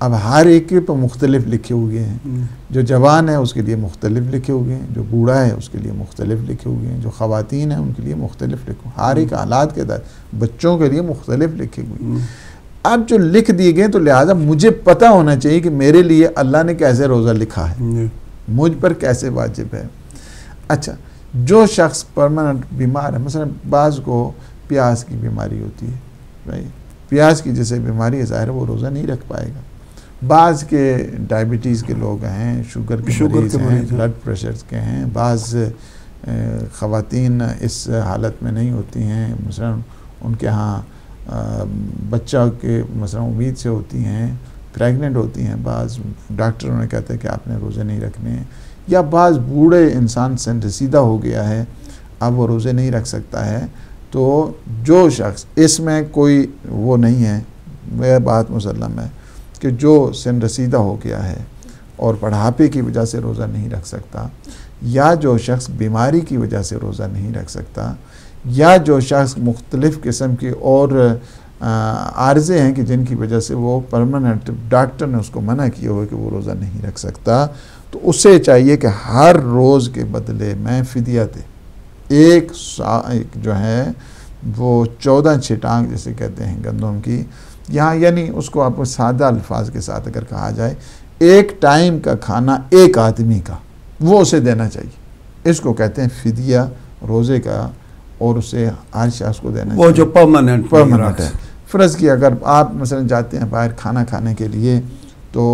اب ہر ایک کے پہ مختلف لکھے ہوئے ہیں. جو جوان ہے اس کے لیے مختلف لکھے ہوئے ہیں, جو بوڑھا ہے اس کے لیے مختلف لکھے ہوئے ہیں, جو خواتین ہیں ان کے لیے مختلف لکھے ہوئے ہیں, ہر ایک حالات کے تحت بچوں کے لیے مختلف لکھے ہوئے ہیں. اب جو لکھ دیے گئے تو لہٰذا مجھے پتہ ہونا چاہیے کہ میرے لیے اللہ نے کیسے روزہ لکھا ہے, مجھ پر کیسے واجب ہے. اچھا, جو شخص پرماننٹ بیمار ہے, مثلا بعض کو پیاس کی بیماری ہوتی ہے, پیاس کی جیسے بیماری ہے, ظاہر ہے وہ روزہ نہیں رکھ پائے گا. بعض کے ڈائبٹیز کے لوگ ہیں, شوگر کے مریض ہیں, بلڈ پریشر کے ہیں, بعض خواتین اس حالت میں نہیں ہوتی ہیں, مثلا ان کے ہاں بچہ کے مثلا امید سے ہوتی ہیں, پریگننٹ ہوتی ہیں, بعض ڈاکٹروں نے کہتے ہیں کہ آپ نے روزے نہیں رکھنے ہیں, یا بعض بوڑھے انسان سن رسیدہ ہو گیا ہے اب وہ روزے نہیں رکھ سکتا ہے. تو جو شخص اس میں کوئی وہ نہیں ہے, وہ بات مسلم ہے کہ جو سن رسیدہ ہو گیا ہے اور بڑھاپے کی وجہ سے روزہ نہیں رکھ سکتا, یا جو شخص بیماری کی وجہ سے روزہ نہیں رکھ سکتا, یا جو شخص مختلف قسم کے اور عارضے ہیں کہ جن کی وجہ سے وہ پرماننٹ جو نے اس کو منع کیا ہوا کہ وہ روزہ نہیں رکھ سکتا, تو اسے چاہیے کہ ہر روز کے بدلے میں فدیہ دے. ایک جو ہے وہ 14 چھٹانگ جسے کہتے ہیں گندم کی, یہاں یعنی اس کو آپ کو سادہ الفاظ کے ساتھ اگر کہا جائے, ایک ٹائم کا کھانا ایک آدمی کا وہ اسے دینا چاہیے. اس کو کہتے ہیں فدیہ روزے کا, اور اسے ہر شخص کو دینا چاہیے وہ جو پرماننٹ ہے. فرض کی اگر آپ مثلا جاتے ہیں باہر کھانا کھانے کے لیے تو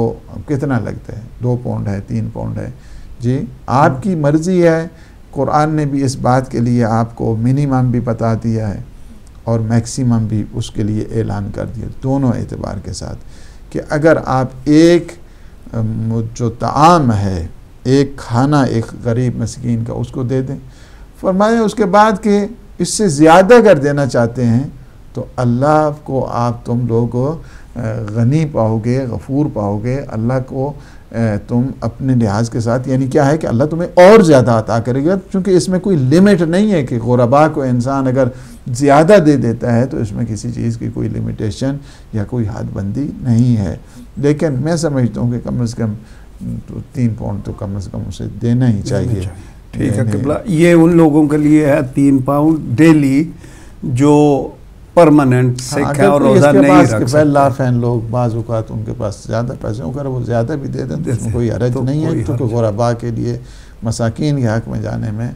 کتنا لگتا ہے, 2 پاؤنڈ ہے, 3 پاؤنڈ ہے, جی آپ کی مرضی ہے. قرآن نے بھی اس بات کے لیے آپ کو منیمم بھی بتا دیا ہے اور میکسیمم بھی اس کے لیے اعلان کر دیا, دونوں اعتبار کے ساتھ, کہ اگر آپ ایک جو طعام ہے, ایک کھانا ایک غریب مسکین کا اس کو دے دیں. فرمایا اس کے بعد کہ اس سے زیادہ اگر دینا چاہتے ہیں تو اللہ کو آپ تم لوگ غنی پاؤ گے, غفور پاؤ گے. اللہ کو تم اپنے لحاظ کے ساتھ, یعنی کیا ہے کہ اللہ تمہیں اور زیادہ عطا کرے گا, کیونکہ اس میں کوئی لمٹ نہیں ہے کہ غربا کو انسان اگر زیادہ دے دیتا ہے تو اس میں کسی چیز کی کوئی لمیٹیشن یا کوئی حد بندی نہیں ہے. لیکن میں سمجھتا ہوں کہ کم از کم 3 پاؤنڈ تو کم از کم اسے دینا ہی چاہیے. ٹھیک ہے قبلہ, یہ ان لوگوں کے لیے ہے 3 پاؤنڈ ڈیلی جو پرماننٹ سکھ ہے اور روزہ نہیں رکھ سکتے. لا فین لوگ بعض اوقات ان کے پاس زیادہ پیسے ہو کر وہ زیادہ بھی دے دیں تو اس میں کوئی حرج نہیں ہے, کیونکہ غربا کے لیے مساکین کے حق میں جانے میں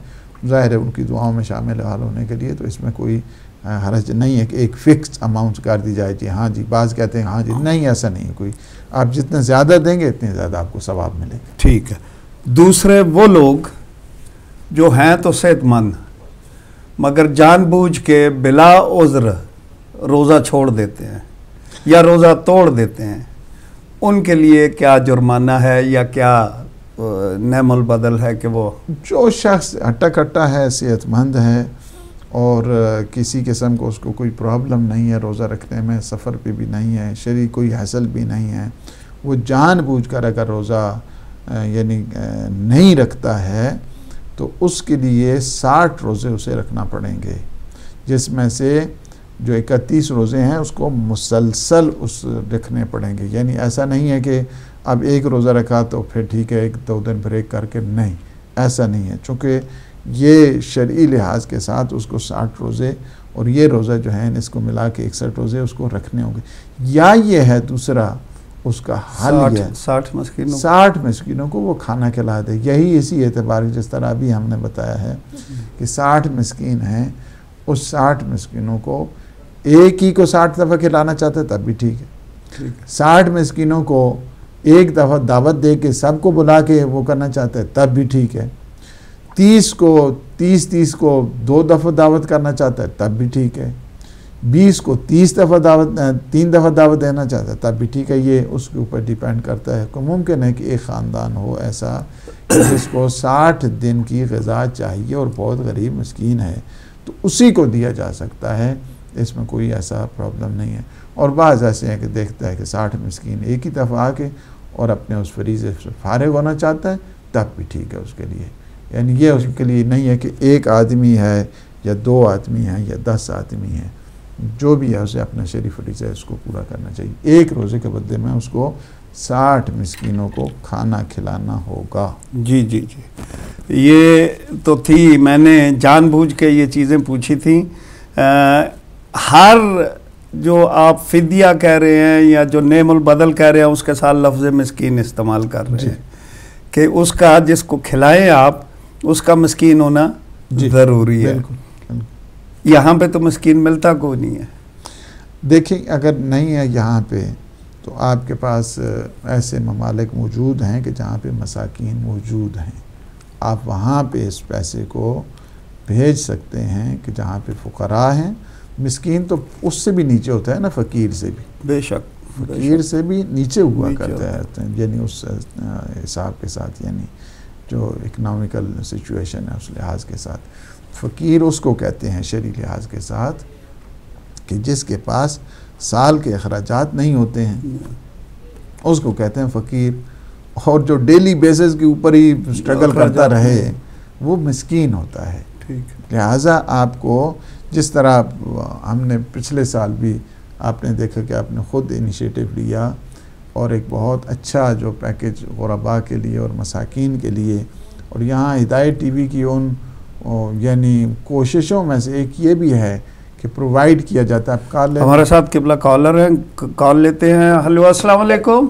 ظاہر ہے ان کی دعاؤں میں شامل حال ہونے کے لیے, تو اس میں کوئی حرج نہیں ہے کہ ایک فکس اماؤنٹ کر دی جائے. جی ہاں جی, بعض کہتے ہیں ہاں جی, نہیں ایسا نہیں ہے کوئی, آپ جتنا زیادہ دیں گے اتنے زیادہ آپ کو ثواب ملے گا. ٹھیک ہے. دوسرے وہ لوگ جو ہیں تو صحت مند مگر جان بوجھ کے بلا عذر روزہ چھوڑ دیتے ہیں یا روزہ توڑ دیتے ہیں, ان کے لیے کیا جرمانہ ہے یا کیا نعم البدل ہے کہ وہ جو شخص ہٹا کٹا ہے, صحت مند ہے اور کسی قسم کو اس کو کوئی پرابلم نہیں ہے روزہ رکھنے میں, سفر پہ بھی نہیں ہے, شرعی کوئی حاصل بھی نہیں ہے, وہ جان بوجھ کر اگر روزہ یعنی نہیں رکھتا ہے تو اس کے لیے 60 روزے اسے رکھنا پڑیں گے, جس میں سے جو 31 روزے ہیں اس کو مسلسل رکھنے پڑیں گے. یعنی ایسا نہیں ہے کہ اب ایک روزہ رکھا تو پھر ٹھیک ہے 1-2 دن بریک کر کے, نہیں ایسا نہیں ہے, چونکہ یہ شرعی لحاظ کے ساتھ اس کو 60 روزے اور یہ روزہ جو ہیں اس کو ملا کے 61 روزے اس کو رکھنے ہوں گے. یا یہ ہے دوسرا اس کا حل, یہ 60 مسکینوں کو وہ کھانا کھلا دے. یہی اسی اعتبار جس طرح ابھی ہم نے بتایا ہے کہ 60 مسکین ہیں, اس 60 مسکینوں کو ایک ہی کو 60 دفعہ کھلانا چاہتا ہے تب بھی ٹھیک ہے. 60 مسکینوں کو ایک دفعہ دعوت دے کے سب کو بلا کے وہ کرنا چاہتا ہے تب بھی ٹھیک ہے. 30 کو 2 دفعہ دعوت کرنا چاہتا ہے تب بھی ٹھیک ہے. 20 کو 3 دفعہ دعوت دینا چاہتا ہے تب بھی ٹھیک ہے. یہ اس کے اوپر ڈیپینڈ کرتا ہے کہ ممکن ہے کہ ایک خاندان ہو ایسا جس کو 60 دن کی غذا چاہیے اور بہت غریب مسکین ہے تو اسی کو دیا جا سکتا ہے, اس میں کوئی ایسا پرابلم نہیں ہے. اور بعض ایسے ہیں کہ دیکھتا ہے کہ 60 مسکین ایک ہی دفعہ آ کے اور اپنے اس فریضے سے فارغ ہونا چاہتا ہے تب بھی ٹھیک ہے اس کے لیے. یعنی یہ اس کے لیے نہیں ہے کہ ایک آدمی ہے یا 2 آدمی ہیں یا 10 آدمی ہیں, جو بھی ہے اسے اپنا شرعی فریضہ اس کو پورا کرنا چاہیے. ایک روزے کے بدلے میں اس کو 60 مسکینوں کو کھانا کھلانا ہوگا۔ جی جی جی، یہ تو تھی، میں نے جان بوجھ کے یہ چیزیں پوچھی تھیں۔ ہر جو آپ فدیہ کہہ رہے ہیں یا جو نعم البدل کہہ رہے ہیں اس کے ساتھ لفظ مسکین استعمال کر رہے ہیں کہ اس کا جس کو کھلائیں آپ اس کا مسکین ہونا ضروری ہے۔ یہاں پہ تو مسکین ملتا کوئی نہیں ہے۔ دیکھیں اگر نہیں ہے یہاں پہ تو آپ کے پاس ایسے ممالک موجود ہیں کہ جہاں پہ مساکین موجود ہیں، آپ وہاں پہ اس پیسے کو بھیج سکتے ہیں کہ جہاں پہ فقراء ہیں۔ مسکین تو اس سے بھی نیچے ہوتا ہے نا، فقیر سے بھی، بے شک فقیر سے بھی نیچے ہوا کرتا ہے، یعنی اس حساب کے ساتھ، یعنی جو اکنامیکل سچویشن ہے اس لحاظ کے ساتھ فقیر اس کو کہتے ہیں شرعی لحاظ کے ساتھ کہ جس کے پاس سال کے اخراجات نہیں ہوتے ہیں اس کو کہتے ہیں فقیر، اور جو ڈیلی بیسس کے اوپر ہی سٹرگل کرتا رہے وہ مسکین ہوتا ہے۔ لہٰذا آپ کو جس طرح ہم نے پچھلے سال بھی آپ نے دیکھا کہ آپ نے خود انیشیٹو لیا اور ایک بہت اچھا جو پیکج غرباء کے لیے اور مساکین کے لیے، اور یہاں ہدایت ٹی وی کی ان یعنی کوششوں میں سے ایک یہ بھی ہے کہ پرووائیڈ کیا جاتا ہے۔ کال ہمارے ساتھ قبلہ کالر ہیں، کال لیتے ہیں۔ ہلو السلام علیکم۔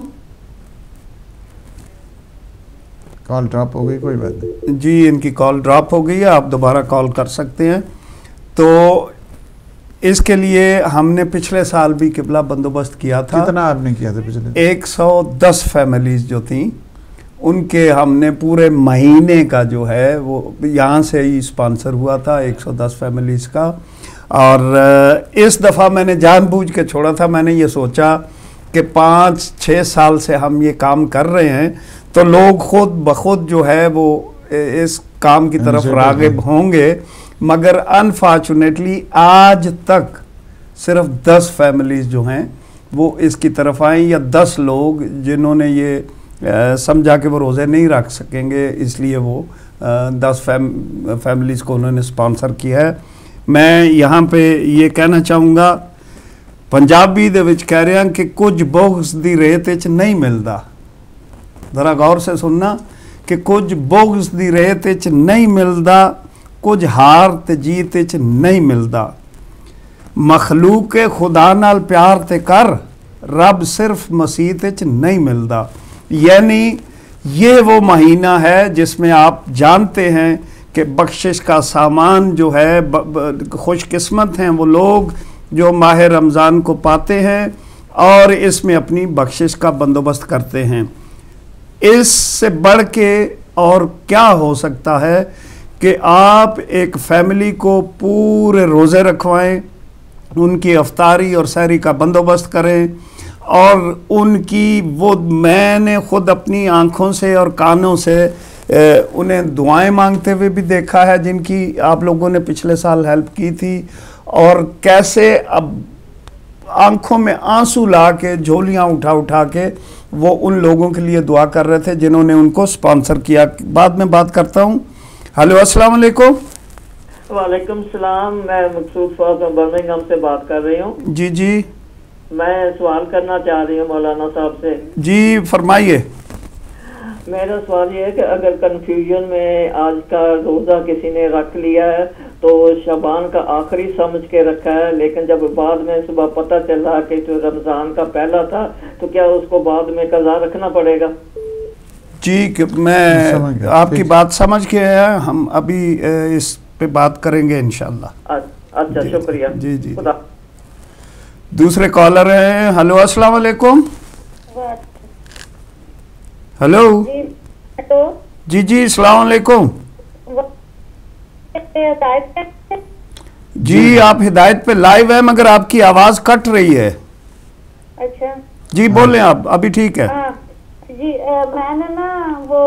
کال ڈراپ ہو گئی، کوئی بات نہیں جی، ان کی کال ڈراپ ہو گئی ہے، آپ دوبارہ کال کر سکتے ہیں۔ تو اس کے لیے ہم نے پچھلے سال بھی قبلہ بندوبست کیا تھا۔ کتنا آپ نے کیا تھا پچھلے؟ 110 فیملیز جو تھیں ان کے ہم نے پورے مہینے کا جو ہے وہ یہاں سے ہی اسپانسر ہوا تھا 110 فیملیز کا۔ اور اس دفعہ میں نے جان بوجھ کے چھوڑا تھا، میں نے یہ سوچا کہ 5-6 سال سے ہم یہ کام کر رہے ہیں تو لوگ خود بخود جو ہے وہ اس کام کی طرف راغب ہوں گے، مگر انفارچونیٹلی آج تک صرف 10 فیملیز جو ہیں وہ اس کی طرف آئیں، یا 10 لوگ جنہوں نے یہ سمجھا کہ وہ روزے نہیں رکھ سکیں گے اس لیے وہ 10 فیملیز کو انہوں نے سپانسر کیا ہے۔ میں یہاں پہ یہ کہنا چاہوں گا، پنجابی دے وچ کہہ رہے ہیں کہ کچھ بغض دی ریت وچ نہیں ملدا، ذرا غور سے سننا کہ کچھ بغض دی ریت وچ نہیں ملدا، کچھ ہار تے جیت وچ نہیں ملدا، مخلوق خدا نال پیار تے کر، رب صرف مسیح وچ نہیں ملدا۔ یعنی یہ وہ مہینہ ہے جس میں آپ جانتے ہیں کہ بخشش کا سامان جو ہے، خوش قسمت ہیں وہ لوگ جو ماہ رمضان کو پاتے ہیں اور اس میں اپنی بخشش کا بندوبست کرتے ہیں۔ اس سے بڑھ کے اور کیا ہو سکتا ہے کہ آپ ایک فیملی کو پورے روزے رکھوائیں، ان کی افطاری اور سحری کا بندوبست کریں، اور ان کی وہ میں نے خود اپنی آنکھوں سے اور کانوں سے انہیں دعائیں مانگتے ہوئے بھی دیکھا ہے جن کی آپ لوگوں نے پچھلے سال ہیلپ کی تھی، اور کیسے اب آنکھوں میں آنسو لا کے جھولیاں اٹھا کے وہ ان لوگوں کے لیے دعا کر رہے تھے جنہوں نے ان کو سپانسر کیا۔ بعد میں بات کرتا ہوں۔ ہلو السلام علیکم۔ وعلیکم السلام، میں مقصود فوز برمنگھم سے بات کر رہی ہوں۔ جی جی، میں سوال کرنا چاہ رہی ہوں مولانا صاحب سے۔ جی فرمائیے۔ میرا سوال یہ ہے کہ اگر کنفیوژن میں آج کا روزہ کسی نے رکھ لیا ہے تو شعبان کا آخری سمجھ کے رکھا ہے، لیکن جب بعد میں صبح پتہ چلا کہ جو رمضان کا پہلا تھا تو کیا اس کو بعد میں قضا رکھنا پڑے گا؟ جی میں آپ کی بات سمجھ کے ہیں، ہم ابھی اس پہ بات کریں گے انشاءاللہ۔ اچھا شکریہ۔ جی جی، دوسرے کالر ہیں۔ ہلو السلام علیکم۔ ہلو جی جی السلام علیکم۔ جی آپ ہدایت پہ لائیو ہے مگر آپ کی آواز کٹ رہی ہے۔ اچھا جی بولیں آپ، ابھی ٹھیک ہے۔ جی میں نے نا وہ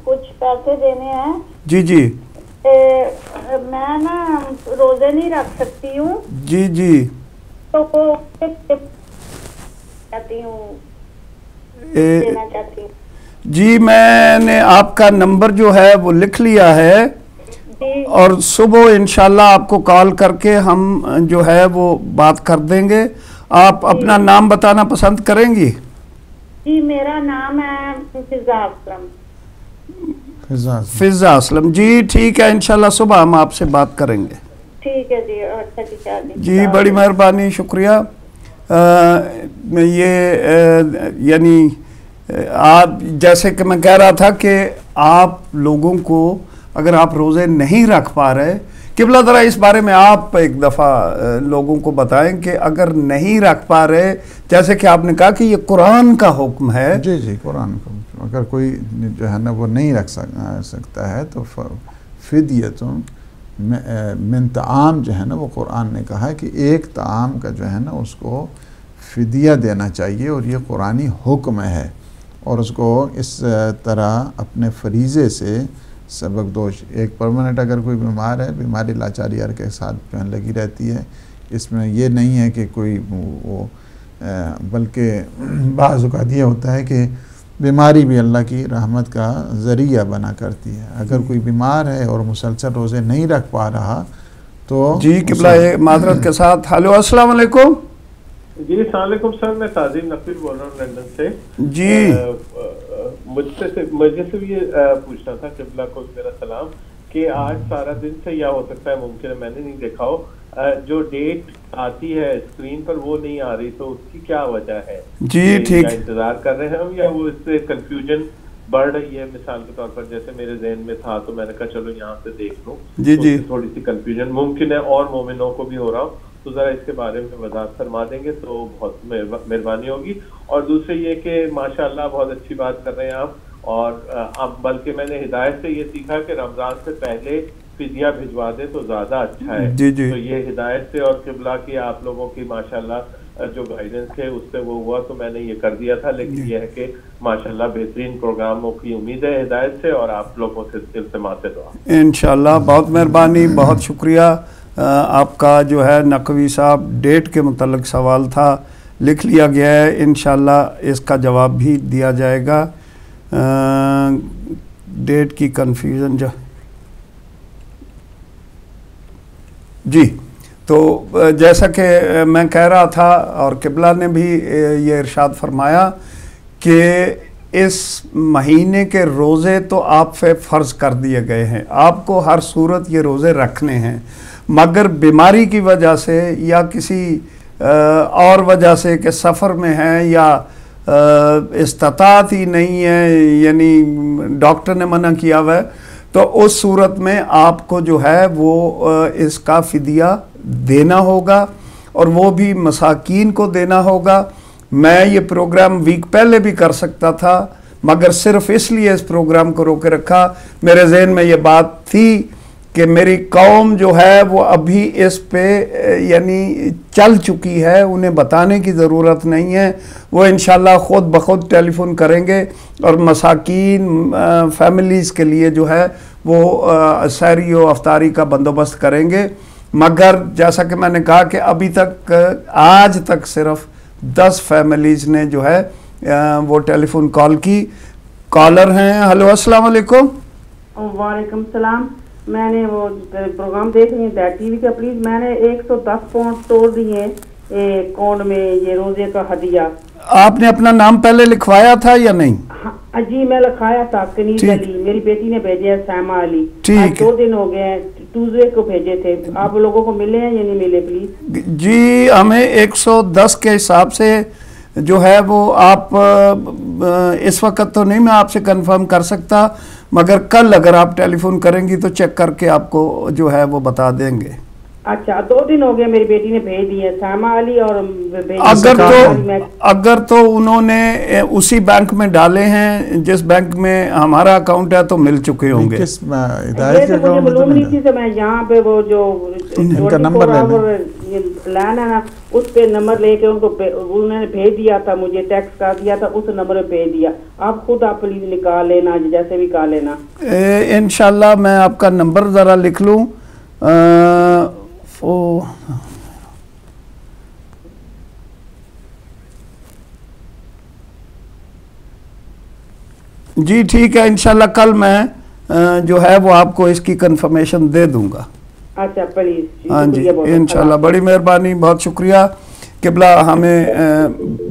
کچھ پیسے دینے ہیں۔ جی جی میں نا روزے نہیں رکھ سکتی ہوں۔ جی جی تو چاہتی ہوں دینا چاہتی ہوں۔ جی میں نے آپ کا نمبر جو ہے وہ لکھ لیا ہے، اور صبح انشاءاللہ آپ کو کال کر کے ہم جو ہے وہ بات کر دیں گے۔ آپ اپنا نام بتانا پسند کریں گی؟ جی میرا نام ہے فضا اسلم. فضا اسلم جی ٹھیک ہے، انشاءاللہ صبح ہم آپ سے بات کریں گے. ٹھیک ہے جی. اچھا جی جی بڑی مہربانی، شکریہ. یہ یعنی آپ جیسے کہ میں کہہ رہا تھا کہ آپ لوگوں کو اگر آپ روزے نہیں رکھ پا رہے، قبلہ ذرا اس بارے میں آپ ایک دفعہ لوگوں کو بتائیں کہ اگر نہیں رکھ پا رہے، جیسے کہ آپ نے کہا کہ یہ قرآن کا حکم ہے. جی قرآن کا حکم، اگر کوئی جو ہے نا وہ نہیں رکھ سکتا ہے تو فدیتun من طعام جو ہے نا، وہ قرآن نے کہا کہ ایک طعام کا جو ہے نا اس کو فدیہ دینا چاہیے، اور یہ قرآنی حکم ہے. اور اس کو اس طرح اپنے فریضے سے سبق دوش. ایک پرماننٹ اگر کوئی بیمار ہے، بیماری لاچاری کے ساتھ جو ہے لگی رہتی ہے، اس میں یہ نہیں ہے کہ کوئی وہ بلکہ بعض اوقات یہ ہوتا ہے کہ بیماری بھی اللہ کی رحمت کا ذریعہ بنا کرتی ہے. اگر کوئی بیمار ہے اور مسلسل روزے نہیں رکھ پا رہا تو جی قبلہ معذرت کے ساتھ. ہلو السلام علیکم. جی السلام علیکم سر، میں تعظیم نقوی بول رہا ہوں لندن سے. جی مجھے سے بھی یہ پوچھنا تھا قبلہ کو میرا سلام کہ آج سارا دن سے یا ہو سکتا ہے ممکن ہے میں نے نہیں دیکھا ہو، جو ڈیٹ آتی ہے اسکرین پر وہ نہیں آ رہی، تو اس کی کیا وجہ ہے؟ جی ٹھیک، انتظار کر رہے ہیں ہم یا وہ اس سے کنفیوژن بڑھ رہی ہے؟ مثال کے طور پر جیسے میرے ذہن میں تھا تو میں نے کہا چلو یہاں سے دیکھ لوں. جی تھوڑی سی کنفیوژن ممکن ہے اور مومنوں کو بھی ہو رہا ہو، تو ذرا اس کے بارے میں وضاحت فرما دیں گے تو بہت مہربانی ہوگی. اور دوسرے یہ کہ ماشاءاللہ بہت اچھی بات کر رہے ہیں آپ، اور بلکہ میں نے ہدایت سے یہ سیکھا کہ رمضان سے پہلے فدیہ بھجوا دے تو زیادہ اچھا ہے. تو یہ ہدایت سے اور قبلہ کی آپ لوگوں کی ماشاءاللہ جو گائیڈنس ہے اس سے وہ ہوا تو میں نے یہ کر دیا تھا. لیکن یہ ہے کہ ماشاءاللہ بہترین پروگراموں کی امید ہے ہدایت سے، اور آپ لوگوں سے التماس دعا. انشاءاللہ بہت مہربانی، بہت شکریہ. آپ کا جو ہے نقوی صاحب ڈیٹ کے متعلق سوال تھا، لکھ لیا گیا ہے، انشاءاللہ اس کا جواب بھی دیا جائے گا. ڈیٹ کی کنفیوژن جو جی تو جیسا کہ میں کہہ رہا تھا اور قبلہ نے بھی یہ ارشاد فرمایا کہ اس مہینے کے روزے تو آپ پہ فرض کر دیے گئے ہیں، آپ کو ہر صورت یہ روزے رکھنے ہیں، مگر بیماری کی وجہ سے یا کسی اور وجہ سے کہ سفر میں ہیں یا استطاعت ہی نہیں ہے، یعنی ڈاکٹر نے منع کیا ہوا ہے، تو اس صورت میں آپ کو جو ہے وہ اس کا فدیہ دینا ہوگا، اور وہ بھی مساکین کو دینا ہوگا. میں یہ پروگرام ویک پہلے بھی کر سکتا تھا، مگر صرف اس لیے اس پروگرام کو روکے رکھا، میرے ذہن میں یہ بات تھی کہ میری قوم جو ہے وہ ابھی اس پہ یعنی چل چکی ہے، انہیں بتانے کی ضرورت نہیں ہے. وہ انشاءاللہ خود بخود ٹیلی فون کریں گے اور مساکین فیملیز کے لیے جو ہے وہ سحری و افطاری کا بندوبست کریں گے. مگر جیسا کہ میں نے کہا کہ ابھی تک آج تک صرف 10 فیملیز نے جو ہے وہ ٹیلی فون کال کی. کالر ہیں. ہلو السلام علیکم. وعلیکم السلام. میں نے وہ پروگرام دیکھ رہی ہوں ٹی وی کا، پلیز میں نے 110 پاؤنڈ توڑ دیے اکاؤنٹ میں یہ روزے کا ہدیہ. آپ نے اپنا نام پہلے لکھوایا تھا یا نہیں؟ جی میں لکھایا تھا. کنیز علی میری بیٹی نے بھیجے ہے، سیما علی. 2 دن ہو گئے ہیں، ٹیوزڈے کو بھیجے تھے. آپ لوگوں کو ملے ہیں یا نہیں ملے پلیز؟ جی ہمیں 110 کے حساب سے جو ہے وہ آپ اس وقت تو نہیں میں آپ سے کنفرم کر سکتا، مگر کل اگر آپ ٹیلی فون کریں گی تو چیک کر کے آپ کو جو ہے وہ بتا دیں گے. اچھا 2 دن ہو گئے میری بیٹی نے بھیج دی ہے، سیما علی. اور اگر تو انہوں نے اسی بینک میں ڈالے ہیں جس بینک میں ہمارا اکاؤنٹ ہے تو مل چکے ہوں گے. مجھے معلوم نہیں تھی، تو میں یہاں پہ وہ جو لائن ہے نا اس پہ نمبر لے کے ان کو انہوں نے بھیج دیا تھا، مجھے ٹیکسٹ کر دیا تھا، اس نمبر پہ بھیج دیا. آپ خود آپ پلیز نکال لینا جیسے بھی کال لینا. انشاءاللہ میں آپ کا نمبر ذرا لکھ لوں. جی ٹھیک ہے، انشاءاللہ کل میں جو ہے وہ آپ کو اس کی کنفرمیشن دے دوں گا. اچھا پلیز. ہاں جی انشاءاللہ، بڑی مہربانی، بہت شکریہ. قبلہ ہمیں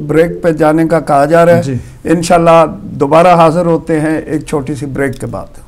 بریک پہ جانے کا کہا جا رہا ہے. انشاءاللہ دوبارہ حاضر ہوتے ہیں ایک چھوٹی سی بریک کے بعد.